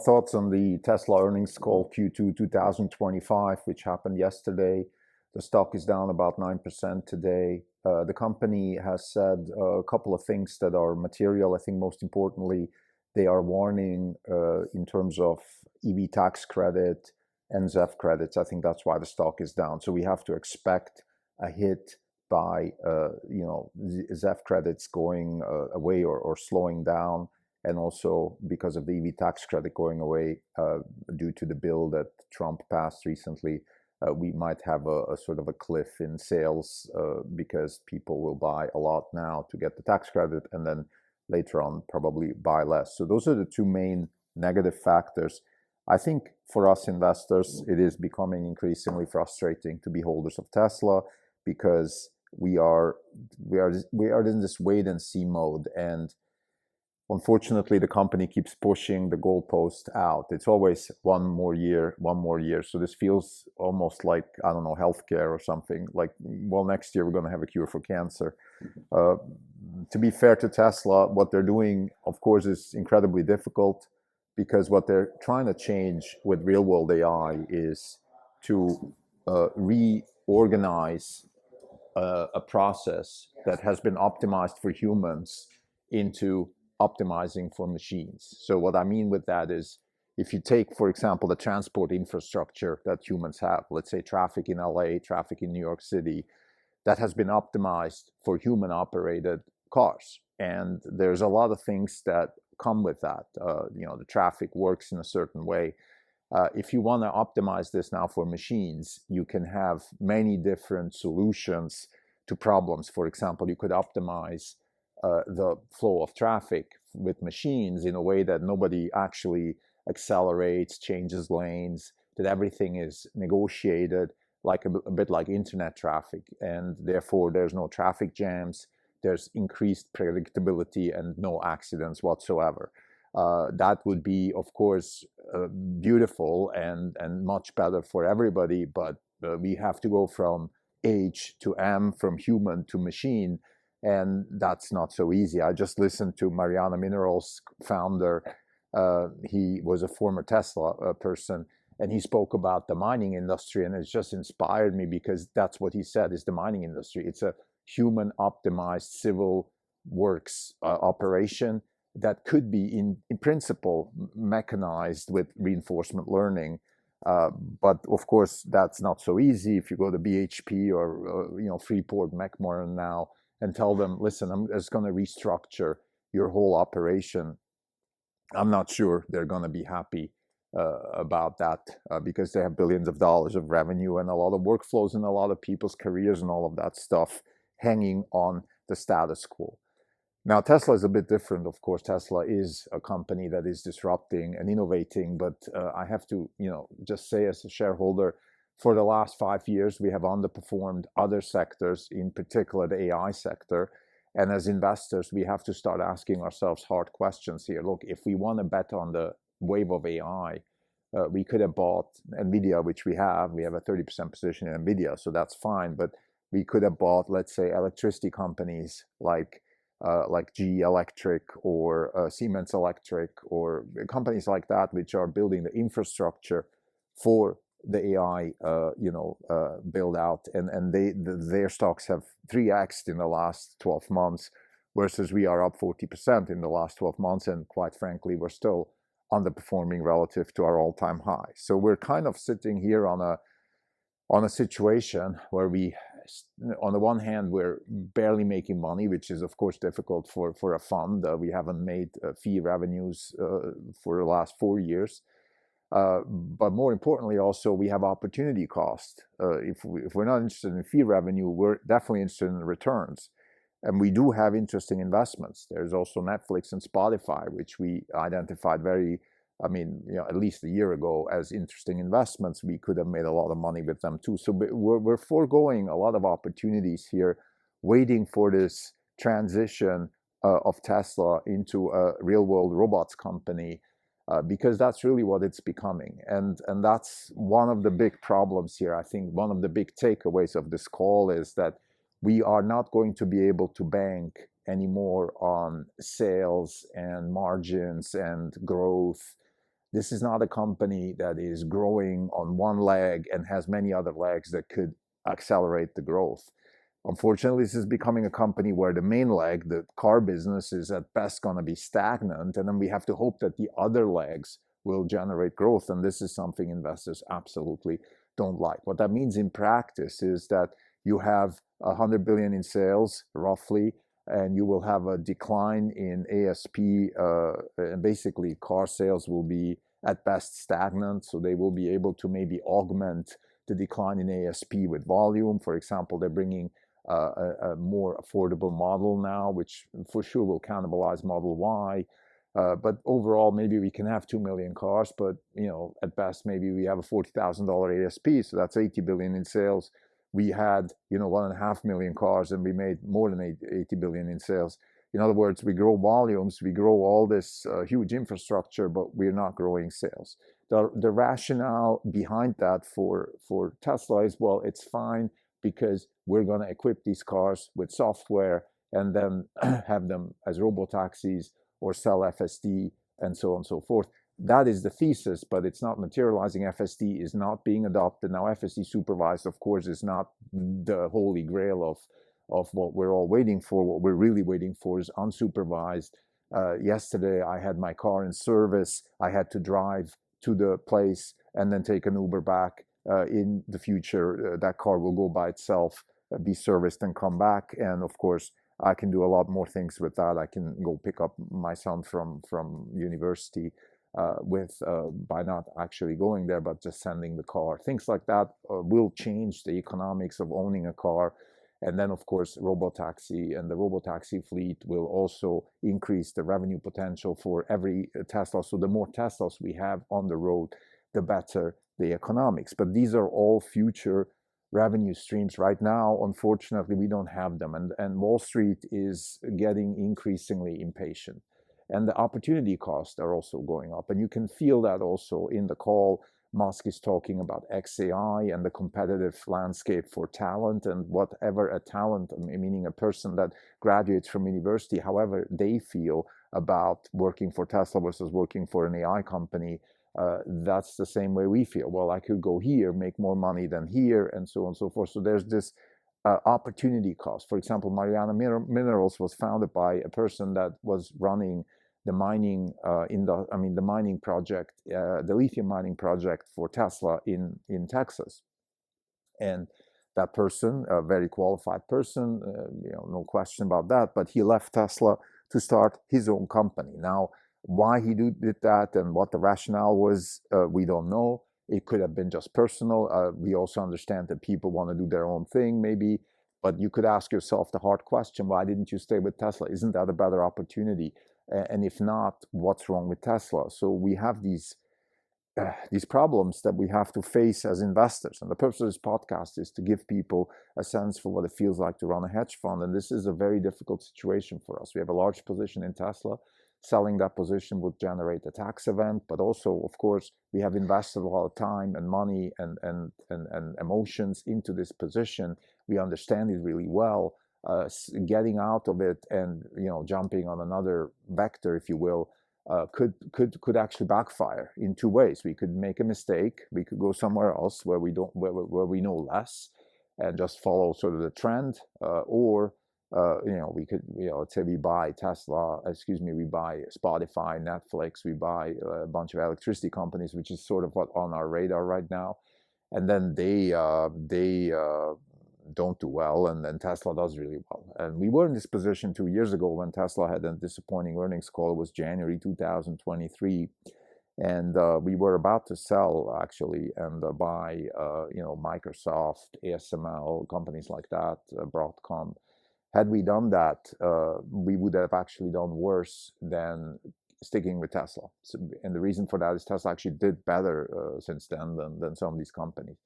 Thoughts on the Tesla earnings call Q2 2025, which happened yesterday. The stock is down about 9% today. The company has said a couple of things that are material. I think most importantly, they are warning in terms of EV tax credit and ZEV credits. I think that's why the stock is down. So we have to expect a hit by ZEV credits going away or slowing down, and also because of the EV tax credit going away due to the bill that Trump passed recently. We might have a sort of a cliff in sales because people will buy a lot now to get the tax credit, and then later on probably buy less. So those are the two main negative factors. I think for us investors, it is becoming increasingly frustrating to be holders of Tesla, because we are in this wait and see mode, and unfortunately, the company keeps pushing the goalpost out. It's always one more year, one more year. So this feels almost like, I don't know, healthcare or something. Like, well, next year we're going to have a cure for cancer. To be fair to Tesla, what they're doing, of course, is incredibly difficult, because what they're trying to change with real-world AI is to reorganize a process that has been optimized for humans into optimizing for machines. So what I mean with that is, if you take, for example, the transport infrastructure that humans have, let's say traffic in LA, traffic in New York City, that has been optimized for human operated cars. And there's a lot of things that come with that. The traffic works in a certain way. If you want to optimize this now for machines, you can have many different solutions to problems. For example, you could optimize the flow of traffic with machines in a way that nobody actually accelerates, changes lanes, that everything is negotiated like a bit like internet traffic, and therefore there's no traffic jams, there's increased predictability and no accidents whatsoever. That would be, of course, beautiful and much better for everybody, but we have to go from H to M, from human to machine, and that's not so easy. I just listened to Mariana Minerals founder. He was a former Tesla person, and he spoke about the mining industry, and it's just inspired me, because that's what he said is the mining industry. It's a human optimized civil works operation that could be in principle mechanized with reinforcement learning. But of course, that's not so easy. If you go to BHP or Freeport McMoran now and tell them, listen, I'm just going to restructure your whole operation, I'm not sure they're going to be happy about that, because they have billions of dollars of revenue and a lot of workflows and a lot of people's careers and all of that stuff hanging on the status quo. Now, Tesla is a bit different. Of course, Tesla is a company that is disrupting and innovating, but I have to, just say as a shareholder, for the last 5 years, we have underperformed other sectors, in particular the AI sector. And as investors, we have to start asking ourselves hard questions here. Look, if we want to bet on the wave of AI, we could have bought NVIDIA, which we have. We have a 30% position in NVIDIA, so that's fine. But we could have bought, let's say, electricity companies like GE Electric or Siemens Electric, or companies like that, which are building the infrastructure for the AI, build out, and their stocks have 3x'd in the last 12 months, versus we are up 40% in the last 12 months, and quite frankly, we're still underperforming relative to our all-time high. So we're kind of sitting here on a situation where we, on the one hand, we're barely making money, which is of course difficult for a fund. We haven't made fee revenues for the last 4 years. But more importantly, also, we have opportunity cost. If we're not interested in fee revenue, we're definitely interested in returns. And we do have interesting investments. There's also Netflix and Spotify, which we identified at least a year ago as interesting investments. We could have made a lot of money with them too. So we're foregoing a lot of opportunities here, waiting for this transition of Tesla into a real-world robots company. Because that's really what it's becoming. And that's one of the big problems here. I think one of the big takeaways of this call is that we are not going to be able to bank anymore on sales and margins and growth This is not a company that is growing on one leg and has many other legs that could accelerate the growth. Unfortunately, this is becoming a company where the main leg, the car business, is at best going to be stagnant. And then we have to hope that the other legs will generate growth. And this is something investors absolutely don't like. What that means in practice is that you have 100 billion in sales, roughly, and you will have a decline in ASP. And basically, car sales will be at best stagnant. So they will be able to maybe augment the decline in ASP with volume. For example, they're bringing a more affordable model now, which for sure will cannibalize Model Y. But overall, maybe we can have 2 million cars, but at best, maybe we have a $40,000 ASP. So that's 80 billion in sales. We had 1.5 million cars, and we made more than 80 billion in sales. In other words, we grow volumes, we grow all this huge infrastructure, but we're not growing sales. The rationale behind that for Tesla is, well, it's fine because we're going to equip these cars with software and then have them as robotaxis or sell FSD and so on and so forth. That is the thesis, but it's not materializing. FSD is not being adopted. Now, FSD supervised, of course, is not the holy grail of what we're all waiting for. What we're really waiting for is unsupervised. Yesterday, I had my car in service. I had to drive to the place and then take an Uber back. In the future, that car will go by itself, be serviced and come back. And of course, I can do a lot more things with that. I can go pick up my son from university by not actually going there, but just sending the car. Things like that will change the economics of owning a car. And then, of course, robotaxi and the robotaxi fleet will also increase the revenue potential for every Tesla. So the more Teslas we have on the road, the better the economics. But these are all future revenue streams. Right now, unfortunately, we don't have them. And Wall Street is getting increasingly impatient. And the opportunity costs are also going up. And you can feel that also in the call. Musk is talking about XAI and the competitive landscape for talent, and whatever a talent, meaning a person that graduates from university, however they feel about working for Tesla versus working for an AI company, that's the same way we feel. Well, I could go here, make more money than here, and so on and so forth. So there's this opportunity cost. For example, Mariana Minerals was founded by a person that was running the mining the mining project, the lithium mining project for Tesla in Texas. And that person, a very qualified person, no question about that, but he left Tesla to start his own company. Now, why he did that and what the rationale was, we don't know. It could have been just personal. We also understand that people want to do their own thing, maybe. But you could ask yourself the hard question, why didn't you stay with Tesla? Isn't that a better opportunity? And if not, what's wrong with Tesla? So we have these problems that we have to face as investors. And the purpose of this podcast is to give people a sense for what it feels like to run a hedge fund. And this is a very difficult situation for us. We have a large position in Tesla. Selling that position would generate a tax event, but also, of course, we have invested a lot of time and money and emotions into this position. We understand it really well. Getting out of it and jumping on another vector, if you will, could actually backfire in two ways. We could make a mistake. We could go somewhere else where we don't where we know less and just follow sort of the trend, or we could, let's say we buy we buy Spotify, Netflix, we buy a bunch of electricity companies, which is sort of what on our radar right now, and then they don't do well, and then Tesla does really well. And we were in this position 2 years ago when Tesla had a disappointing earnings call. It was January 2023. And we were about to sell, actually, and buy, Microsoft, ASML, companies like that, Broadcom. Had we done that, we would have actually done worse than sticking with Tesla. So, and the reason for that is Tesla actually did better since then than some of these companies.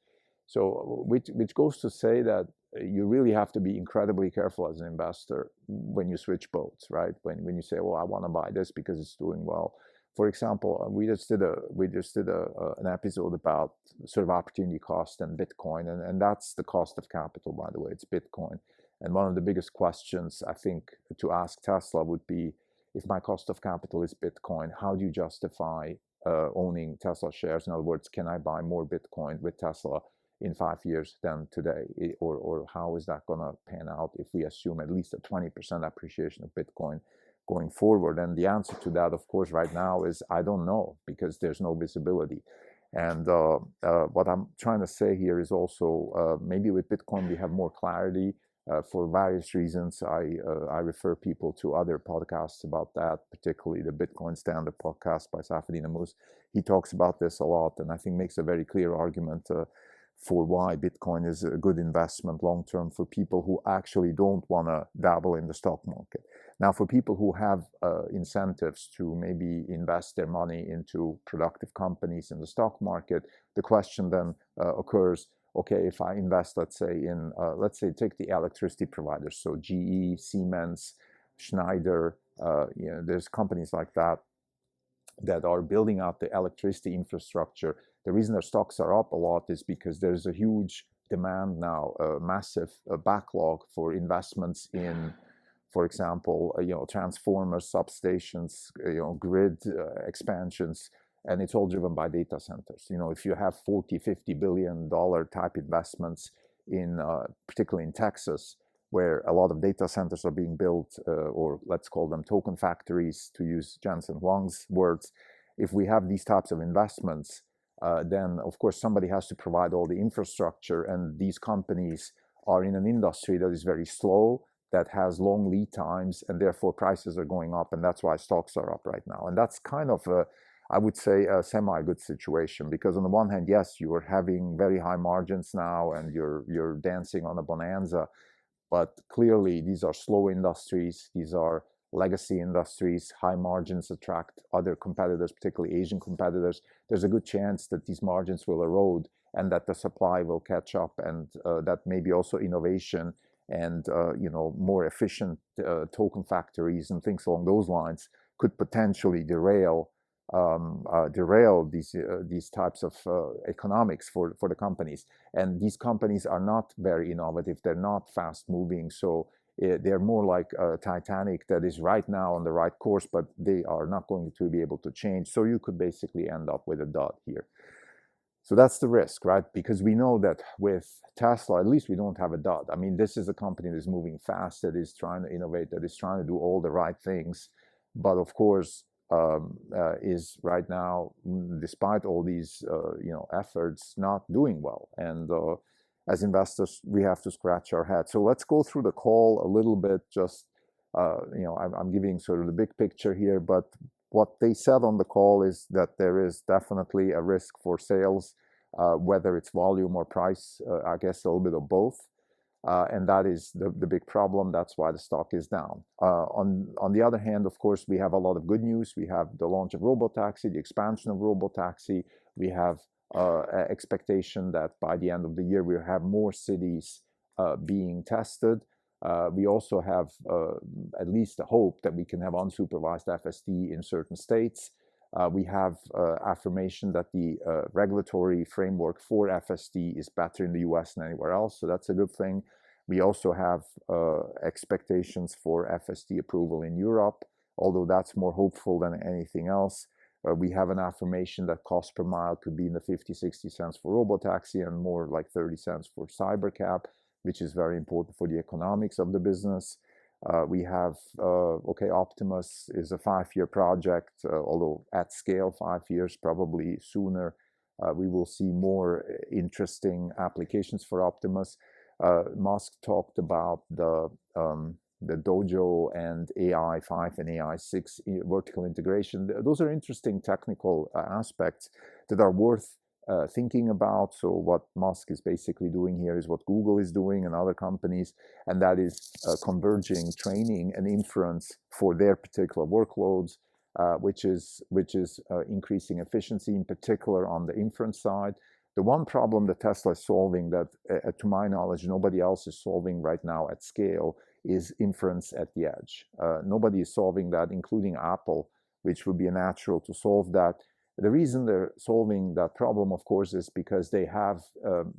So, which goes to say that you really have to be incredibly careful as an investor when you switch boats, right? When you say, "Well, I want to buy this because it's doing well." For example, we just did an episode about sort of opportunity cost and Bitcoin, and that's the cost of capital, by the way. It's Bitcoin, and one of the biggest questions I think to ask Tesla would be, if my cost of capital is Bitcoin, how do you justify owning Tesla shares? In other words, can I buy more Bitcoin with Tesla in 5 years than today? Or how is that going to pan out if we assume at least a 20% appreciation of Bitcoin going forward? And the answer to that, of course, right now is I don't know, because there's no visibility. And what I'm trying to say here is also maybe with Bitcoin we have more clarity for various reasons. I refer people to other podcasts about that, particularly the Bitcoin Standard podcast by Safedin Ammous. He talks about this a lot, and I think makes a very clear argument for why Bitcoin is a good investment long term for people who actually don't want to dabble in the stock market. Now, for people who have incentives to maybe invest their money into productive companies in the stock market, the question then occurs, okay, if I invest, let's say take the electricity providers, so GE, Siemens, Schneider, there's companies like that that are building out the electricity infrastructure. The reason their stocks are up a lot is because there's a huge demand now, a massive backlog for investments in, for example, transformers, substations, grid expansions, and it's all driven by data centers. If you have $40-50 billion type investments in, particularly in Texas, where a lot of data centers are being built, or let's call them token factories, to use Jensen Huang's words. If we have these types of investments, then of course somebody has to provide all the infrastructure, and these companies are in an industry that is very slow, that has long lead times, and therefore prices are going up, and that's why stocks are up right now. And that's kind of I would say a semi-good situation, because on the one hand, yes, you are having very high margins now, and you're dancing on a bonanza. But clearly, these are slow industries. These are legacy industries. High margins attract other competitors, particularly Asian competitors. There's a good chance that these margins will erode and that the supply will catch up, and that maybe also innovation and more efficient token factories and things along those lines could potentially derail these types of economics for the companies. And these companies are not very innovative. They're not fast moving. So they're more like Titanic that is right now on the right course, but they are not going to be able to change. So you could basically end up with a dud here. So that's the risk, right? Because we know that with Tesla, at least we don't have a dud. I mean, this is a company that is moving fast, that is trying to innovate, that is trying to do all the right things. But of course, is right now, despite all these efforts, not doing well. And as investors, we have to scratch our head. So let's go through the call a little bit. Just I'm giving sort of the big picture here, but what they said on the call is that there is definitely a risk for sales, whether it's volume or price. I guess a little bit of both. And that is the big problem. That's why the stock is down. On the other hand, of course, we have a lot of good news. We have the launch of Robotaxi, the expansion of Robotaxi. We have expectation that by the end of the year, we'll have more cities being tested. We also have at least the hope that we can have unsupervised FSD in certain states. We have affirmation that the regulatory framework for FSD is better in the US than anywhere else, so that's a good thing. We also have expectations for FSD approval in Europe, although that's more hopeful than anything else. We have an affirmation that cost per mile could be in the 50-60 cents for Robotaxi and more like 30 cents for Cybercab, which is very important for the economics of the business. We have, Optimus is a 5-year project, although at scale, 5 years, probably sooner. We will see more interesting applications for Optimus. Musk talked about the Dojo and AI5 and AI6 vertical integration. Those are interesting technical aspects that are worth thinking about. So what Musk is basically doing here is what Google is doing and other companies, and that is converging training and inference for their particular workloads, which is increasing efficiency, in particular on the inference side. The one problem that Tesla is solving that, to my knowledge, nobody else is solving right now at scale is inference at the edge. Nobody is solving that, including Apple, which would be natural to solve that. The reason they're solving that problem, of course, is because they have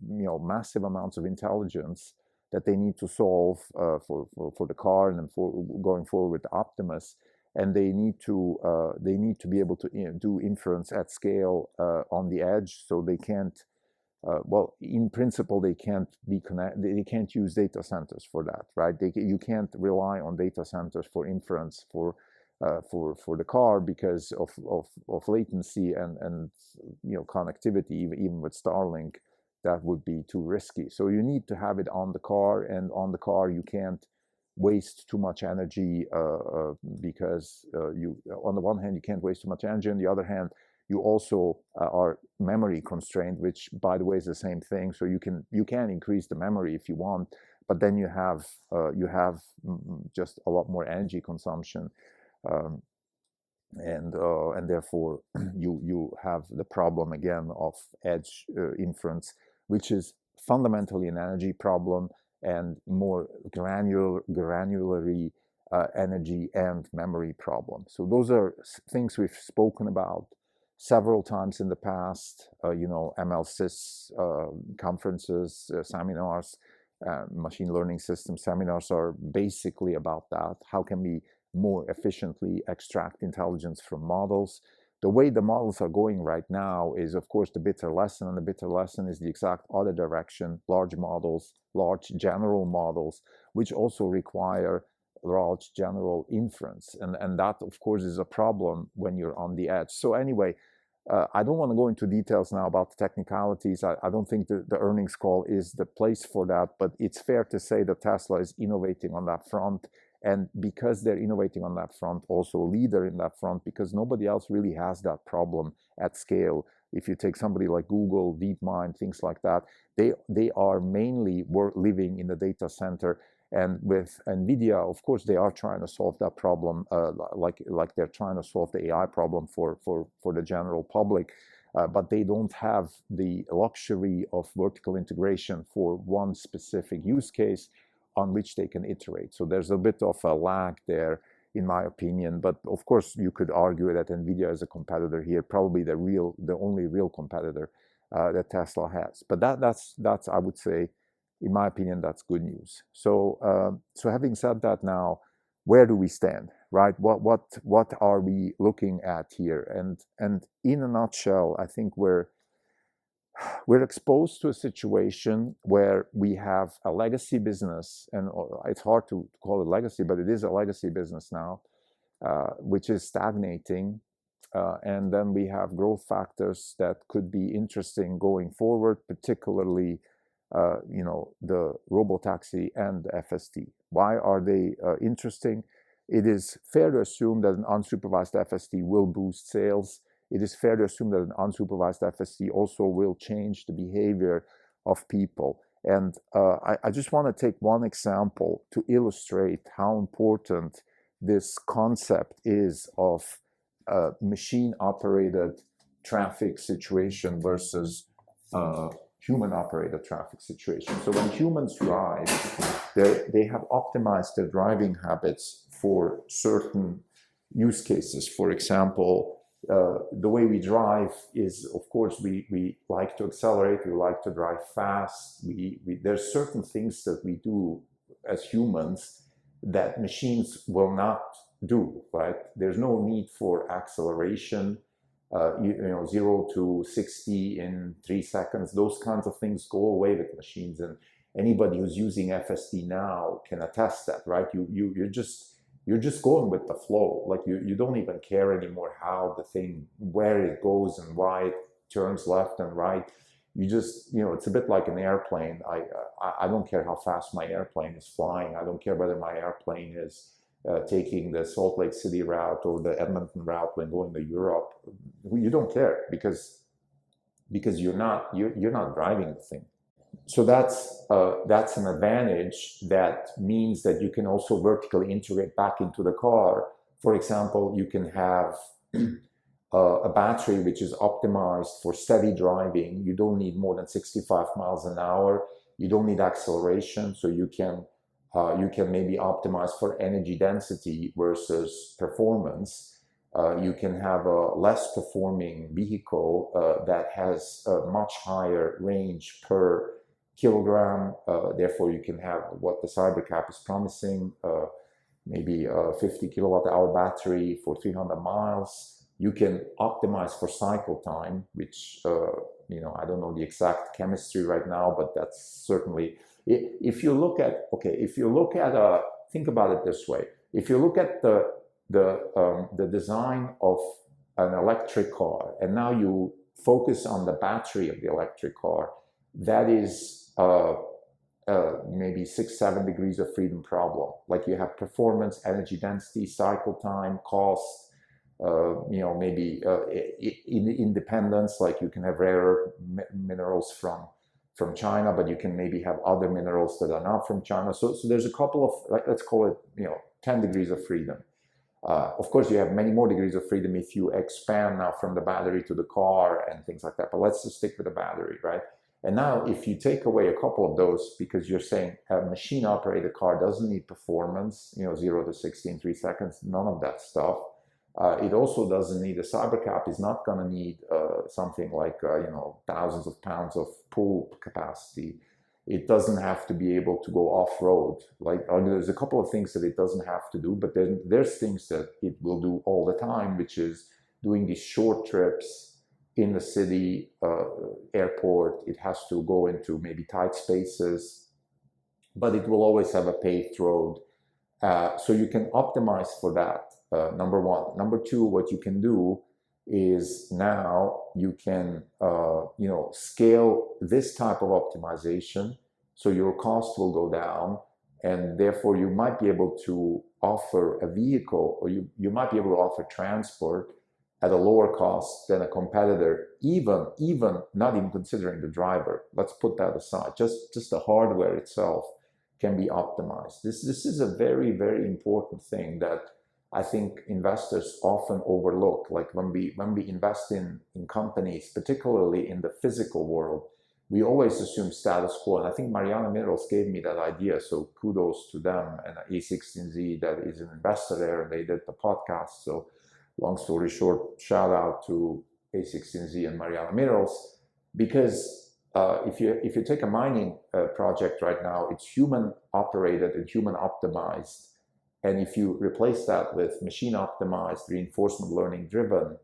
massive amounts of intelligence that they need to solve for the car and for going forward with Optimus. and they need to be able to do inference at scale on the edge. So they can't. Well, in principle, they can't be they can't use data centers for that, right? You can't rely on data centers for inference for the car because of latency and connectivity. Even with Starlink, that would be too risky. So you need to have it on the car, and on the car you can't waste too much energy because you, on the one hand, you can't waste too much energy. On the other hand, you also are memory constrained, which, by the way, is the same thing. So you can increase the memory if you want, but then you have just a lot more energy consumption, and therefore you have the problem again of edge inference, which is fundamentally an energy problem and more granularly energy and memory problem. So those are things we've spoken about several times in the past, MLSys conferences, seminars, machine learning system seminars are basically about that. How can we more efficiently extract intelligence from models? The way the models are going right now is, of course, the bitter lesson, and the bitter lesson is the exact other direction: large models, large general models, which also require large general inference, and that, of course, is a problem when you're on the edge. So anyway, I don't want to go into details now about the technicalities. I don't think the earnings call is the place for that, but it's fair to say that Tesla is innovating on that front, and because they're innovating on that front, also a leader in that front, because nobody else really has that problem at scale. If you take somebody like Google, DeepMind, things like that, they are mainly living in the data center. And with NVIDIA, of course, they are trying to solve that problem, like they're trying to solve the AI problem for the general public, but they don't have the luxury of vertical integration for one specific use case on which they can iterate. So there's a bit of a lag there, in my opinion. But of course, you could argue that NVIDIA is a competitor here, probably the only real competitor that Tesla has. But that's I would say, in my opinion, that's good news. So having said that, now, where do we stand, right? What are we looking at here? And in a nutshell, I think we're exposed to a situation where we have a legacy business, and it's hard to call it legacy, but it is a legacy business now, which is stagnating. And then we have growth factors that could be interesting going forward, particularly the robotaxi and FSD. Why are they interesting? It is fair to assume that an unsupervised FSD will boost sales. It is fair to assume that an unsupervised FSD also will change the behavior of people. And I just want to take one example to illustrate how important this concept is of machine-operated traffic situation versus human-operated traffic situation. So when humans drive, they have optimized their driving habits for certain use cases. For example, the way we drive is, of course, we like to accelerate, we like to drive fast. There's certain things that we do as humans that machines will not do, right? There's no need for acceleration. 0 to 60 in 3 seconds, those kinds of things go away with machines. And anybody who's using FSD now can attest that, right? You're just going with the flow. Like you don't even care anymore how the thing, where it goes and why it turns left and right. You just, it's a bit like an airplane. I don't care how fast my airplane is flying. I don't care whether my airplane is taking the Salt Lake City route or the Edmonton route when going to Europe. You don't care because you're not driving the thing. So that's an advantage. That means that you can also vertically integrate back into the car. For example, you can have a battery which is optimized for steady driving. You don't need more than 65 miles an hour. You don't need acceleration, so you can maybe optimize for energy density versus performance. You can have a less performing vehicle that has a much higher range per kilogram. Therefore, you can have what the Cybercab is promising, maybe a 50 kilowatt hour battery for 300 miles. You can optimize for cycle time, which, I don't know the exact chemistry right now, but that's certainly, if you look at, think about it this way. If you look at the design of an electric car, and now you focus on the battery of the electric car, that is maybe 6-7 degrees of freedom problem. Like you have performance, energy density, cycle time, cost, maybe independence, like you can have rare minerals from China, but you can maybe have other minerals that are not from China. So there's a couple of, let's call it, 10 degrees of freedom. Of course, you have many more degrees of freedom if you expand now from the battery to the car and things like that. But let's just stick with the battery, right? And now if you take away a couple of those, because you're saying a machine operated car doesn't need performance, 0 to 60 in 3 seconds, none of that stuff. It also doesn't need, a Cybercab is not going to need something like, thousands of pounds of pull capacity. It doesn't have to be able to go off-road. Like, there's a couple of things that it doesn't have to do, but then there's things that it will do all the time, which is doing these short trips in the city, airport. It has to go into maybe tight spaces, but it will always have a paved road. So you can optimize for that, number one. Number two, what you can do is now you can scale this type of optimization, so your cost will go down, and therefore you might be able to offer a vehicle, or you might be able to offer transport at a lower cost than a competitor, even not even considering the driver. Let's put that aside. Just the hardware itself can be optimized. This is a very, very important thing that I think investors often overlook. Like when we invest in companies, particularly in the physical world, we always assume status quo. And I think Mariana Minerals gave me that idea. So kudos to them, and A16Z that is an investor there, and they did the podcast. So long story short, shout out to A16Z and Mariana Minerals, because if you take a mining project right now, it's human operated and human optimized. And if you replace that with machine optimized, reinforcement learning driven,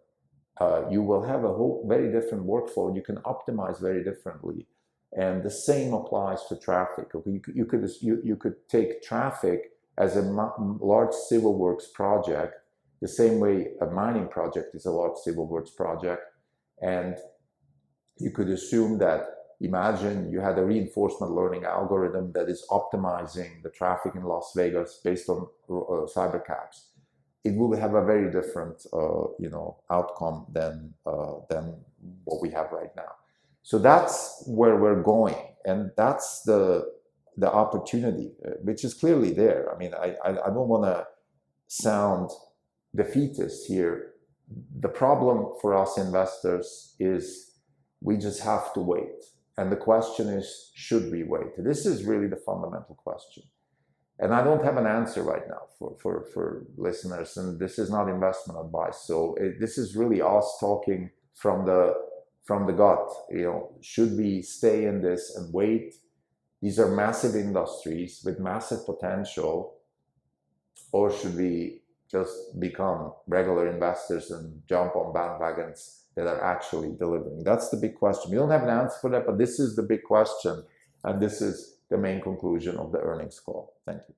you will have a whole very different workflow. You can optimize very differently. And the same applies to traffic. You could take traffic as a large civil works project, the same way a mining project is a large civil works project. And you could assume that, imagine you had a reinforcement learning algorithm that is optimizing the traffic in Las Vegas based on Cybercabs. It will have a very different, outcome than what we have right now. So that's where we're going, and that's the opportunity, which is clearly there. I mean, I don't want to sound defeatist here. The problem for us investors is we just have to wait. And the question is, should we wait? This is really the fundamental question. And I don't have an answer right now for listeners, and this is not investment advice. So this is really us talking from the gut. Should we stay in this and wait? These are massive industries with massive potential, or should we just become regular investors and jump on bandwagons that are actually delivering? That's the big question. We don't have an answer for that, but this is the big question, and this is the main conclusion of the earnings call. Thank you.